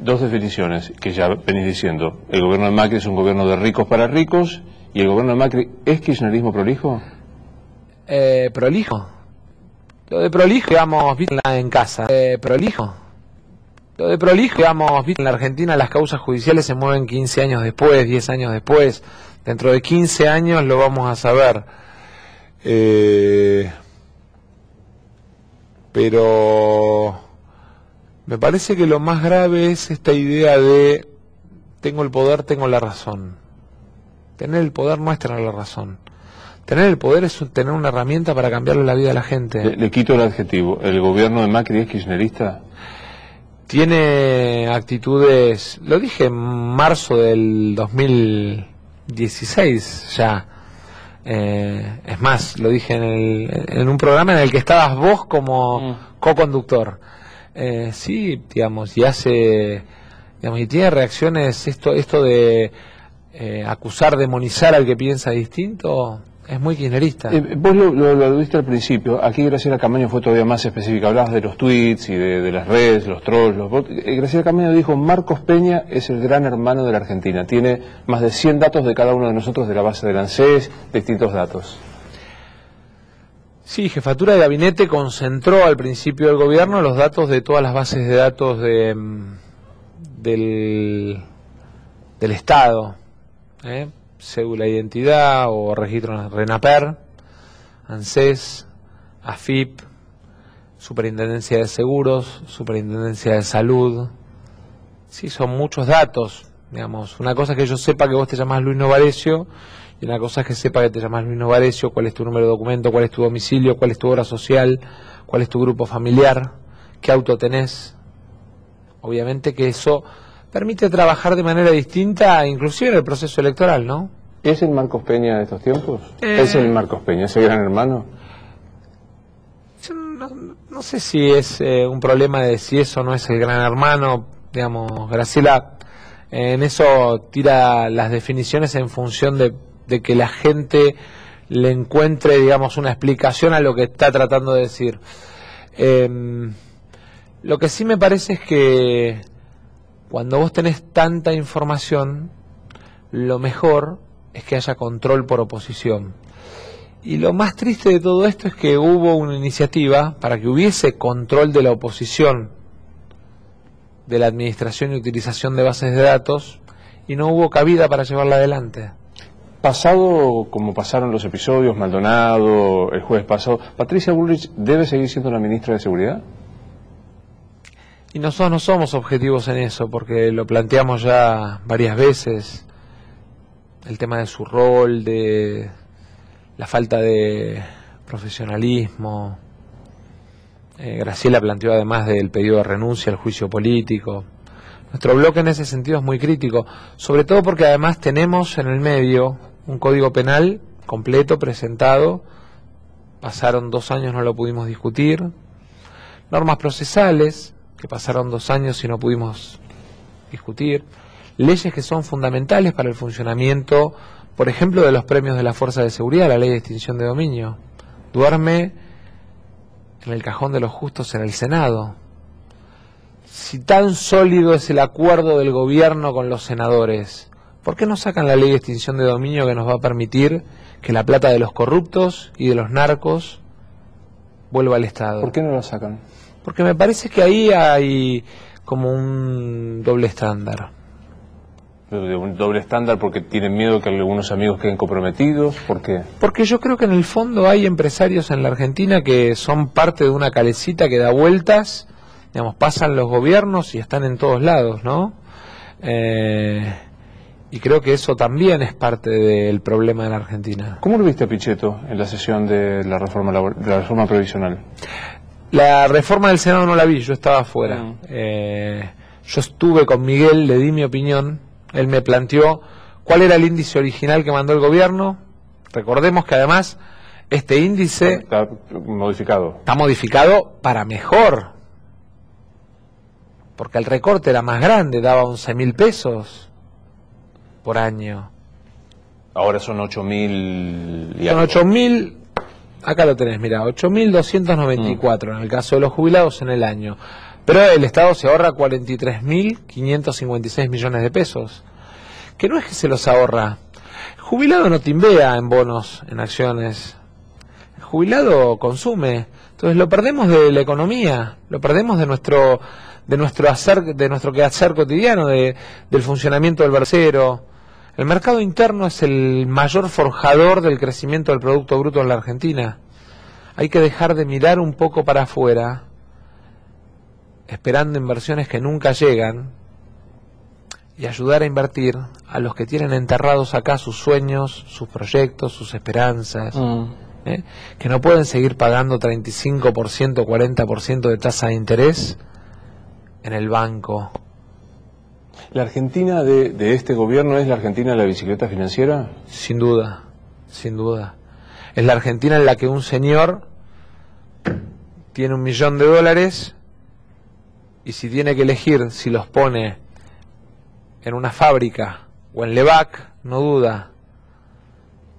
Dos definiciones que ya venís diciendo. El gobierno de Macri es un gobierno de ricos para ricos, y el gobierno de Macri ¿es kirchnerismo prolijo? Prolijo. Lo de prolijo, digamos, en casa. Prolijo. Lo de prolijo, digamos, en la Argentina las causas judiciales se mueven 15 años después, 10 años después. Dentro de 15 años lo vamos a saber. pero me parece que lo más grave es esta idea de tengo el poder, tengo la razón. Tener el poder no es tener la razón. Tener el poder es tener una herramienta para cambiarle la vida a la gente. Le quito el adjetivo. ¿El gobierno de Macri es kirchnerista? Tiene actitudes, lo dije en marzo del 2016 ya. Es más, lo dije en un programa en el que estabas vos como co-conductor. Sí, digamos, y tiene reacciones, esto de acusar, demonizar al que piensa distinto, es muy kirchnerista. Vos lo viste al principio. Aquí Graciela Camaño fue todavía más específica. Hablabas de los tweets y de las redes, los trolls. Graciela Camaño dijo: Marcos Peña es el gran hermano de la Argentina. Tiene más de 100 datos de cada uno de nosotros de la base del ANSES, distintos datos. Sí, Jefatura de Gabinete concentró al principio del gobierno los datos de todas las bases de datos del Estado. Cédula de identidad o registro RENAPER, ANSES, AFIP, Superintendencia de Seguros, Superintendencia de Salud. Sí, son muchos datos, digamos. Una cosa es que yo sepa que vos te llamás Luis Novarecio, y una cosa es que sepa que te llamás Luis Novarecio, cuál es tu número de documento, cuál es tu domicilio, cuál es tu obra social, cuál es tu grupo familiar, qué auto tenés. Obviamente que eso permite trabajar de manera distinta, inclusive en el proceso electoral, ¿no? ¿Es el Marcos Peña de estos tiempos? ¿Es el Marcos Peña, ese gran hermano? No sé si es un problema de si eso no es el gran hermano. Digamos, Graciela en eso tira las definiciones en función de que la gente le encuentre, digamos, una explicación a lo que está tratando de decir. Lo que sí me parece es que cuando vos tenés tanta información, lo mejor es que haya control por oposición. Y lo más triste de todo esto es que hubo una iniciativa para que hubiese control de la oposición, de la administración y utilización de bases de datos, y no hubo cabida para llevarla adelante. Pasado como pasaron los episodios, Maldonado, el jueves pasado, ¿Patricia Bullrich debe seguir siendo la ministra de Seguridad? Y nosotros no somos objetivos en eso, porque lo planteamos ya varias veces, el tema de su rol, de la falta de profesionalismo. Graciela planteó además del pedido de renuncia al juicio político. Nuestro bloque en ese sentido es muy crítico, sobre todo porque además tenemos en el medio un código penal completo, presentado, pasaron 2 años, no lo pudimos discutir, normas procesales, que pasaron 2 años y no pudimos discutir, leyes que son fundamentales para el funcionamiento, por ejemplo, de los premios de la Fuerza de Seguridad, la ley de extinción de dominio, duerme en el cajón de los justos en el Senado. Si tan sólido es el acuerdo del gobierno con los senadores, ¿por qué no sacan la ley de extinción de dominio que nos va a permitir que la plata de los corruptos y de los narcos vuelva al Estado? ¿Por qué no la sacan? Porque me parece que ahí hay como un doble estándar. Un doble estándar porque tienen miedo que algunos amigos queden comprometidos. ¿Por qué? Porque yo creo que en el fondo hay empresarios en la Argentina que son parte de una calecita que da vueltas, digamos, pasan los gobiernos y están en todos lados, ¿no? Y creo que eso también es parte del problema de la Argentina. ¿Cómo lo viste a Pichetto en la sesión de la reforma previsional? La reforma del Senado no la vi, yo estaba afuera. Yo estuve con Miguel, le di mi opinión, él me planteó cuál era el índice original que mandó el gobierno. Recordemos que además este índice está modificado. Está modificado para mejor, porque el recorte era más grande, daba 11.000 pesos por año. Ahora son 8.000 y son algo. 8.000. Acá lo tenés, mira, 8.294 en el caso de los jubilados en el año. Pero el Estado se ahorra 43.556 millones de pesos. Que no es que se los ahorra. El jubilado no timbea en bonos, en acciones. El jubilado consume. Entonces lo perdemos de la economía, lo perdemos de nuestro quehacer cotidiano, del funcionamiento del versero. El mercado interno es el mayor forjador del crecimiento del Producto Bruto en la Argentina. hay que dejar de mirar un poco para afuera, esperando inversiones que nunca llegan, y ayudar a invertir a los que tienen enterrados acá sus sueños, sus proyectos, sus esperanzas, que no pueden seguir pagando 35%, 40% de tasa de interés en el banco. ¿La Argentina de este gobierno es la Argentina de la bicicleta financiera? Sin duda, sin duda. Es la Argentina en la que un señor tiene $1 millón y si tiene que elegir si los pone en una fábrica o en Levac, no duda,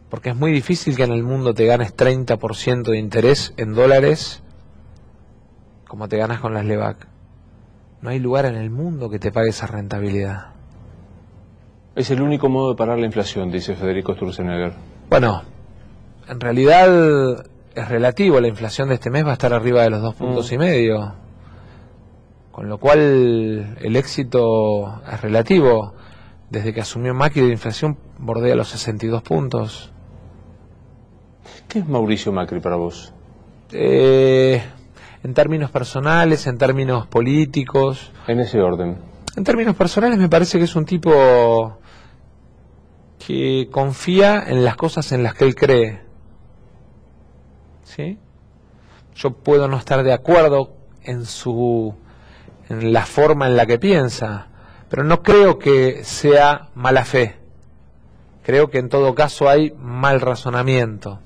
porque es muy difícil que en el mundo te ganes 30% de interés en dólares como te ganas con las Levac. No hay lugar en el mundo que te pague esa rentabilidad. Es el único modo de parar la inflación, dice Federico Sturzenegger. Bueno, en realidad es relativo. La inflación de este mes va a estar arriba de los 2,5 puntos. Con lo cual el éxito es relativo. Desde que asumió Macri, la inflación bordea los 62 puntos. ¿Qué es Mauricio Macri para vos? En términos personales, en términos políticos. En ese orden. En términos personales me parece que es un tipo que confía en las cosas en las que él cree. ¿Sí? Yo puedo no estar de acuerdo en la forma en la que piensa, pero no creo que sea mala fe. Creo que en todo caso hay mal razonamiento.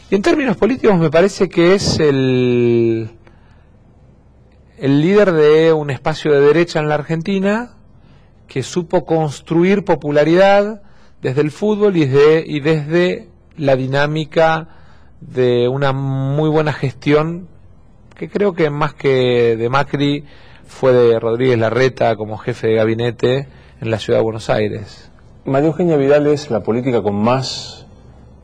Y en términos políticos me parece que es el líder de un espacio de derecha en la Argentina que supo construir popularidad desde el fútbol y desde la dinámica de una muy buena gestión, que creo que más que de Macri fue de Rodríguez Larreta como jefe de gabinete en la ciudad de Buenos Aires. María Eugenia Vidal es la política con más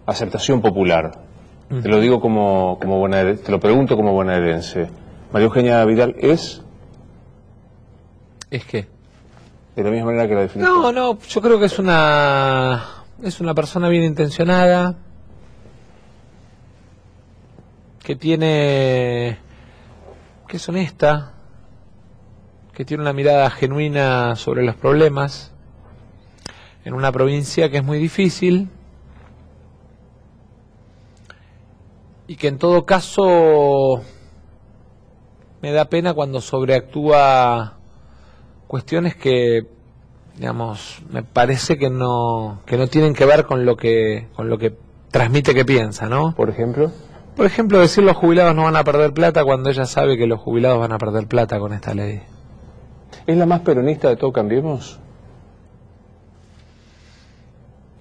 aceptación popular. Te lo digo como bonaerense, te lo pregunto como bonaerense. María Eugenia Vidal ¿es? ¿Es qué? De la misma manera que la definiste. No, yo creo que es una persona bien intencionada, que es honesta, que tiene una mirada genuina sobre los problemas, en una provincia que es muy difícil, y que en todo caso me da pena cuando sobreactúa cuestiones que, digamos, me parece que no tienen que ver con lo que transmite que piensa, ¿no? Por ejemplo, decir los jubilados no van a perder plata cuando ella sabe que los jubilados van a perder plata con esta ley. ¿Es la más peronista de todo Cambiemos?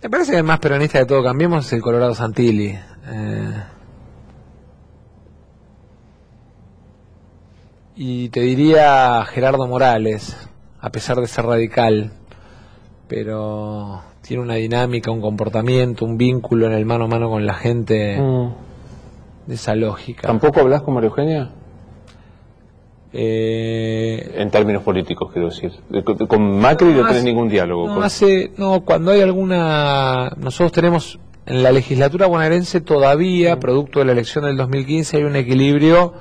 Me parece que el más peronista de todo Cambiemos es el Colorado Santilli. Y te diría Gerardo Morales, a pesar de ser radical, pero tiene una dinámica, un comportamiento, un vínculo en el mano a mano con la gente de esa lógica. ¿Tampoco hablas con María Eugenia? En términos políticos, quiero decir. Con Macri no tenés ningún diálogo. Cuando hay alguna... Nosotros tenemos en la legislatura bonaerense todavía, producto de la elección del 2015, hay un equilibrio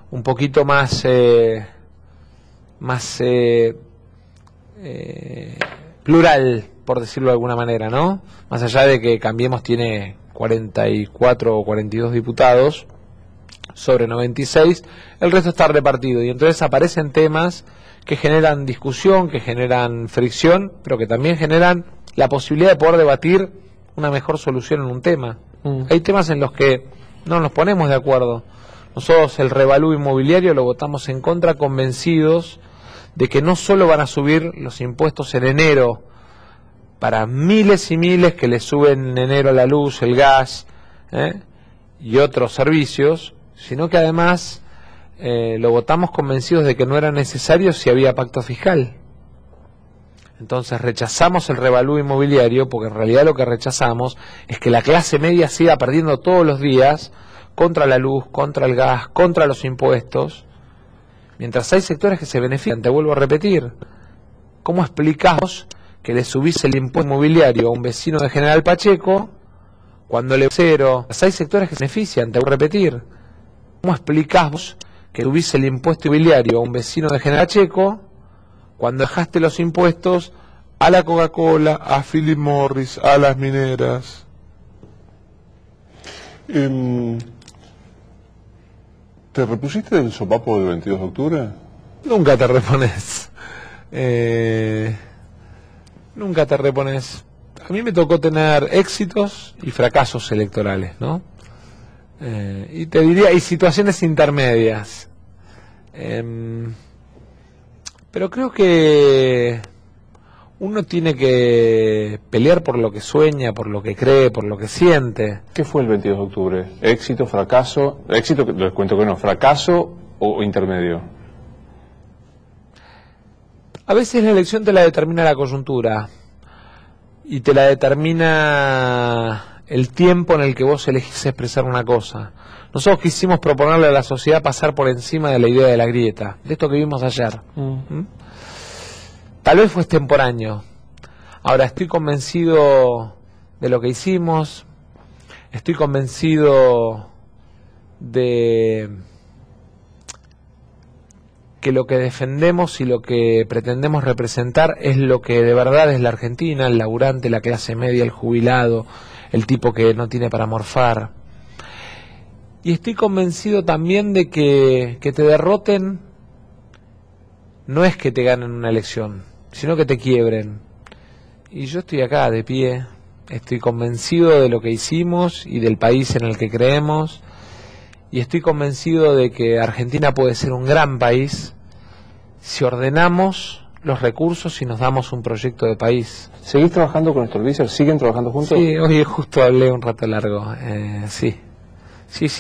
un poquito más plural, por decirlo de alguna manera, ¿no? Más allá de que Cambiemos tiene 44 o 42 diputados sobre 96, el resto está repartido, y entonces aparecen temas que generan discusión, que generan fricción, pero que también generan la posibilidad de poder debatir una mejor solución en un tema. Hay temas en los que no nos ponemos de acuerdo. Nosotros el revalúo inmobiliario lo votamos en contra, convencidos de que no solo van a subir los impuestos en enero para miles y miles que le suben en enero la luz, el gas y otros servicios, sino que además lo votamos convencidos de que no era necesario si había pacto fiscal. Entonces rechazamos el revalúo inmobiliario porque en realidad lo que rechazamos es que la clase media siga perdiendo todos los días contra la luz, contra el gas, contra los impuestos, mientras hay sectores que se benefician. Te vuelvo a repetir, ¿cómo explicamos que le subís el impuesto inmobiliario a un vecino de General Pacheco cuando le cero, hay sectores que se benefician, te voy a repetir. ¿Cómo explicás vos que tuviste el impuesto inmobiliario a un vecino de General Pacheco cuando dejaste los impuestos a la Coca-Cola, a Philip Morris, a las mineras? ¿Te repusiste del sopapo del 22 de octubre? Nunca te repones. Nunca te repones. A mí me tocó tener éxitos y fracasos electorales, ¿no? Y te diría, y situaciones intermedias. Pero creo que uno tiene que pelear por lo que sueña, por lo que cree, por lo que siente. ¿Qué fue el 22 de octubre? ¿Éxito, fracaso? Éxito, les cuento que no. ¿Fracaso o intermedio? A veces la elección te la determina la coyuntura y te la determina el tiempo en el que vos elegís expresar una cosa. Nosotros quisimos proponerle a la sociedad pasar por encima de la idea de la grieta, de esto que vimos ayer. Tal vez fue extemporáneo. Ahora estoy convencido de lo que hicimos, estoy convencido de que lo que defendemos y lo que pretendemos representar es lo que de verdad es la Argentina, el laburante, la clase media, el jubilado, el tipo que no tiene para morfar. Y estoy convencido también de que te derroten no es que te ganen una elección, sino que te quiebren. Y yo estoy acá de pie, estoy convencido de lo que hicimos y del país en el que creemos, y estoy convencido de que Argentina puede ser un gran país si ordenamos los recursos y nos damos un proyecto de país. ¿Seguís trabajando con Néstor Kirchner? ¿Siguen trabajando juntos? Sí, hoy justo hablé un rato largo, sí,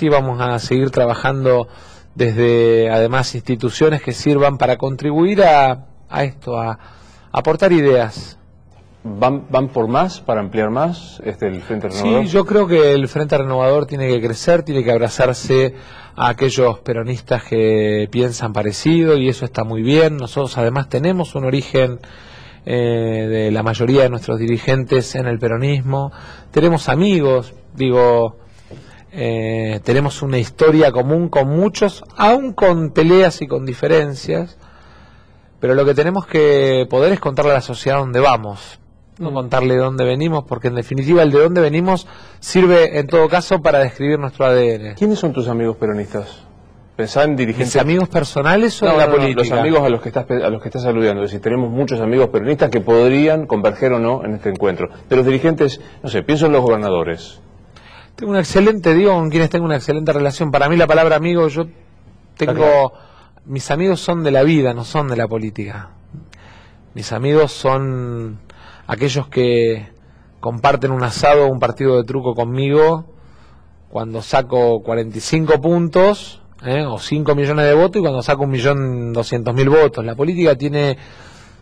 vamos a seguir trabajando desde además instituciones que sirvan para contribuir a esto, a aportar ideas. ¿Van por más, para ampliar más el Frente Renovador? Sí, yo creo que el Frente Renovador tiene que crecer, tiene que abrazarse a aquellos peronistas que piensan parecido, y eso está muy bien. Nosotros además tenemos un origen de la mayoría de nuestros dirigentes en el peronismo, tenemos amigos, tenemos una historia común con muchos, aún con peleas y con diferencias, pero lo que tenemos que poder es contarle a la sociedad dónde vamos, no contarle de dónde venimos, porque en definitiva el de dónde venimos sirve en todo caso para describir nuestro ADN. ¿Quiénes son tus amigos peronistas? ¿Pensá en dirigentes? ¿Mis amigos personales o de la política? Los amigos a los que estás aludiendo. Es decir, tenemos muchos amigos peronistas que podrían converger o no en este encuentro. Pero los dirigentes, no sé, pienso en los gobernadores. Tengo una excelente, con quienes tengo una excelente relación. Para mí la palabra amigo, mis amigos son de la vida, no son de la política. Mis amigos son aquellos que comparten un asado o un partido de truco conmigo cuando saco 45 puntos, o 5 millones de votos, y cuando saco 1.200.000 votos. La política tiene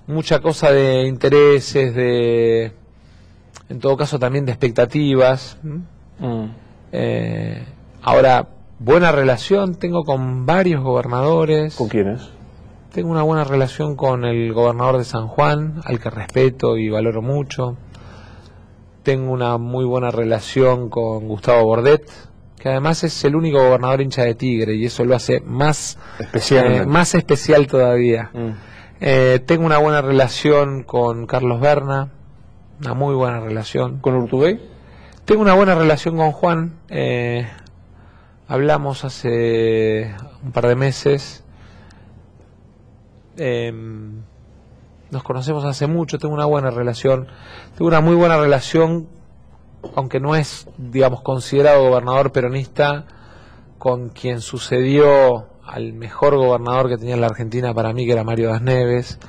mucha cosa de intereses, en todo caso también de expectativas. Ahora, buena relación tengo con varios gobernadores. ¿Con quiénes? Tengo una buena relación con el gobernador de San Juan, al que respeto y valoro mucho. Tengo una muy buena relación con Gustavo Bordet, que además es el único gobernador hincha de Tigre, y eso lo hace más especial todavía. Tengo una buena relación con Carlos Berna, una muy buena relación. ¿Con Urtubey? Tengo una buena relación con Juan. Hablamos hace un par de meses. Nos conocemos hace mucho. Tengo una buena relación. Tengo una muy buena relación, aunque no es, considerado gobernador peronista, con quien sucedió al mejor gobernador que tenía la Argentina para mí, que era Mario Das Neves,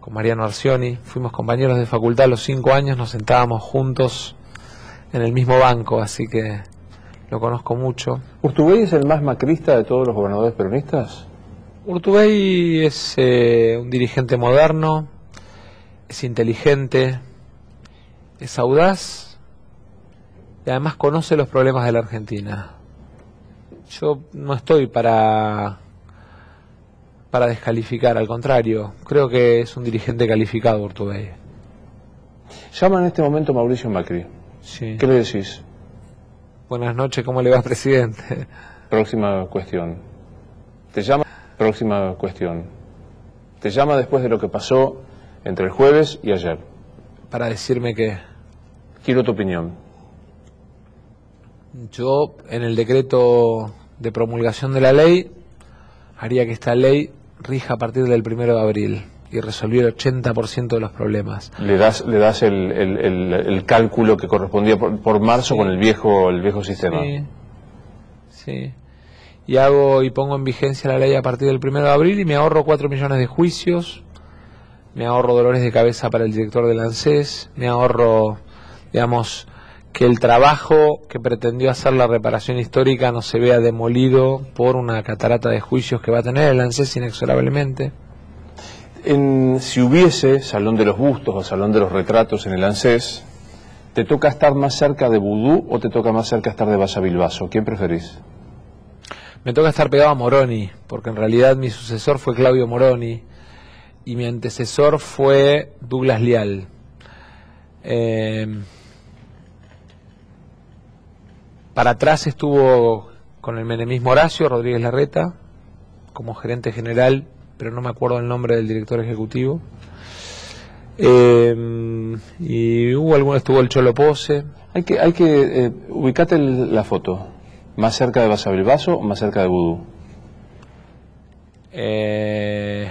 con Mariano Arcioni. Fuimos compañeros de facultad a los 5 años, nos sentábamos juntos en el mismo banco, así que lo conozco mucho. ¿Urtubey es el más macrista de todos los gobernadores peronistas? Urtubey es un dirigente moderno, es inteligente, es audaz y además conoce los problemas de la Argentina. Yo no estoy para descalificar, al contrario, creo que es un dirigente calificado, Urtubey. Llama en este momento Mauricio Macri. Sí. ¿Qué le decís? Buenas noches, ¿cómo le va, presidente? Próxima cuestión. Próxima cuestión. Te llama después de lo que pasó entre el jueves y ayer. Para decirme que Quiero tu opinión. yo, en el decreto de promulgación de la ley, haría que esta ley rija a partir del 1 de abril y resolviera el 80% de los problemas. Le das el cálculo que correspondía por marzo, sí, con el viejo sistema. Sí, sí. Y pongo en vigencia la ley a partir del 1 de abril y me ahorro 4 millones de juicios, me ahorro dolores de cabeza para el director del ANSES, me ahorro, digamos, que el trabajo que pretendió hacer la reparación histórica no se vea demolido por una catarata de juicios que va a tener el ANSES inexorablemente. Si hubiese Salón de los Bustos o Salón de los Retratos en el ANSES, ¿te toca estar más cerca de Vudú o te toca más cerca estar de Valla Bilbaso? ¿Quién preferís? Me toca estar pegado a Moroni, porque en realidad mi sucesor fue Claudio Moroni y mi antecesor fue Douglas Leal. Para atrás estuvo con el menemismo Horacio Rodríguez Larreta como gerente general, pero no me acuerdo el nombre del director ejecutivo. Y estuvo el Cholo Pose. Hay que ubicate la foto. ¿Más cerca de Valla Bilbaso o más cerca de Vudú? Te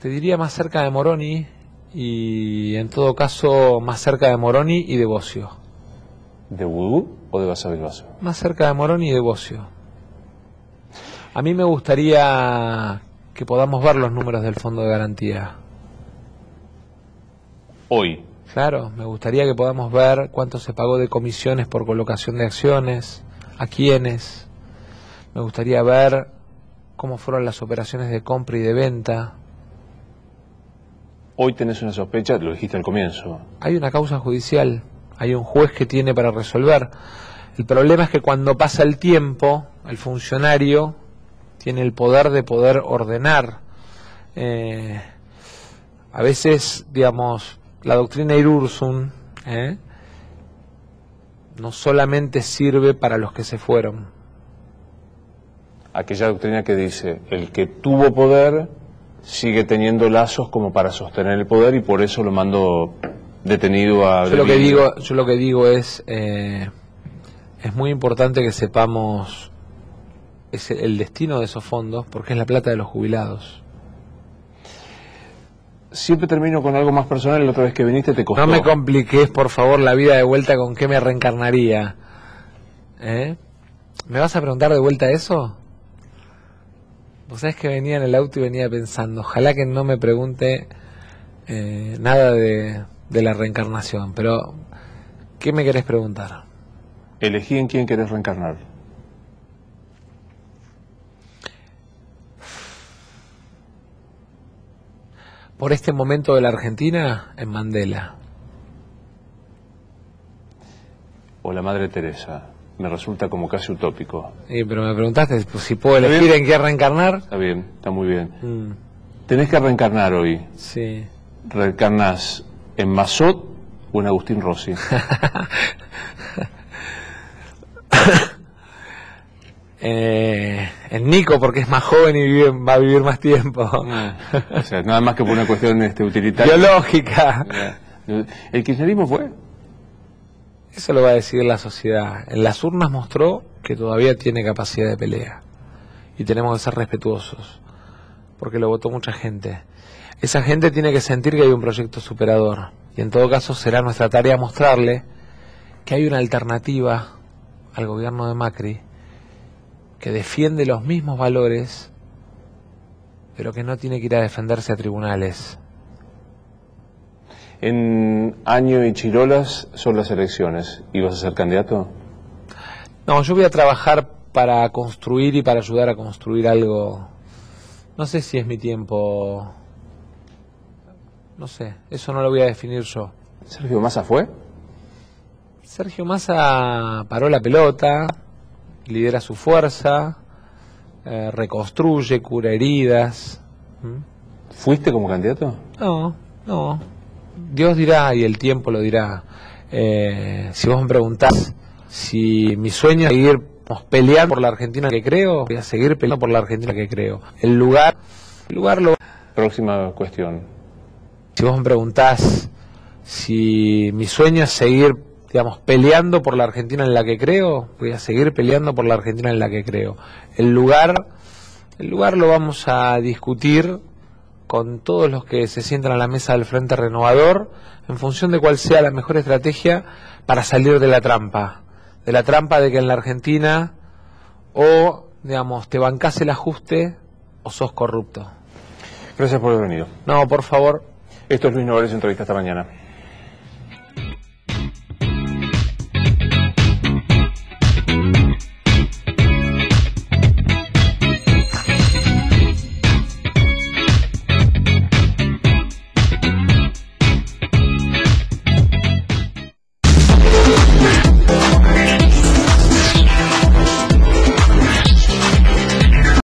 diría más cerca de Moroni y en todo caso más cerca de Moroni y de Bocio. ¿De Vudú o de Valla Bilbaso? Más cerca de Moroni y de Bocio. A mí me gustaría que podamos ver los números del Fondo de Garantía. Hoy. Claro, me gustaría que podamos ver cuánto se pagó de comisiones por colocación de acciones, a quiénes. Me gustaría ver cómo fueron las operaciones de compra y de venta. Hoy tenés una sospecha, lo dijiste al comienzo. Hay una causa judicial, hay un juez que tiene para resolver. El problema es que cuando pasa el tiempo, el funcionario tiene el poder de poder ordenar. A veces, digamos, la doctrina Irursum no solamente sirve para los que se fueron. Aquella doctrina que dice, el que tuvo poder sigue teniendo lazos como para sostener el poder y por eso lo mando detenido a... Yo lo que digo es muy importante que sepamos el destino de esos fondos, porque es la plata de los jubilados. Siempre termino con algo más personal. La otra vez que viniste te costó. No me compliques, por favor, la vida de vuelta con qué me reencarnaría. ¿Me vas a preguntar de vuelta eso? Vos sabés que venía en el auto y venía pensando, ojalá que no me pregunte nada de la reencarnación, pero ¿qué me querés preguntar? Elegí en quién querés reencarnar. Por este momento de la Argentina, en Mandela. O la Madre Teresa. Me resulta como casi utópico. Sí, pero me preguntaste si puedo elegir en qué reencarnar. Está bien, está muy bien. Tenés que reencarnar hoy. Sí. ¿Reencarnás en Mazot o en Agustín Rossi? En Nico, porque es más joven y va a vivir más tiempo. O sea, nada más que por una cuestión utilitaria. Biológica. ¿El kirchnerismo fue? Eso lo va a decidir la sociedad. En las urnas mostró que todavía tiene capacidad de pelea. Y tenemos que ser respetuosos. Porque lo votó mucha gente. Esa gente tiene que sentir que hay un proyecto superador. Y en todo caso será nuestra tarea mostrarle que hay una alternativa al gobierno de Macri que defiende los mismos valores, pero que no tiene que ir a defenderse a tribunales. En Año y Chirolas son las elecciones. ¿Y vas a ser candidato? No, yo voy a trabajar para construir y para ayudar a construir algo. No sé si es mi tiempo. No sé, eso no lo voy a definir yo. ¿Sergio Massa fue? Sergio Massa paró la pelota, lidera su fuerza, reconstruye, cura heridas. ¿Fuiste como candidato? No. Dios dirá y el tiempo lo dirá. Si vos me preguntás si mi sueño es seguir peleando por la Argentina que creo, voy a seguir peleando por la Argentina que creo. El lugar lo... Próxima cuestión. Si vos me preguntás si mi sueño es seguir, digamos, peleando por la Argentina en la que creo, voy a seguir peleando por la Argentina en la que creo. El lugar lo vamos a discutir con todos los que se sientan a la mesa del Frente Renovador, en función de cuál sea la mejor estrategia para salir de la trampa de que en la Argentina o, digamos, te bancás el ajuste o sos corrupto. Gracias por haber venido. No, por favor. Esto es Luis Nogales, entrevista esta mañana.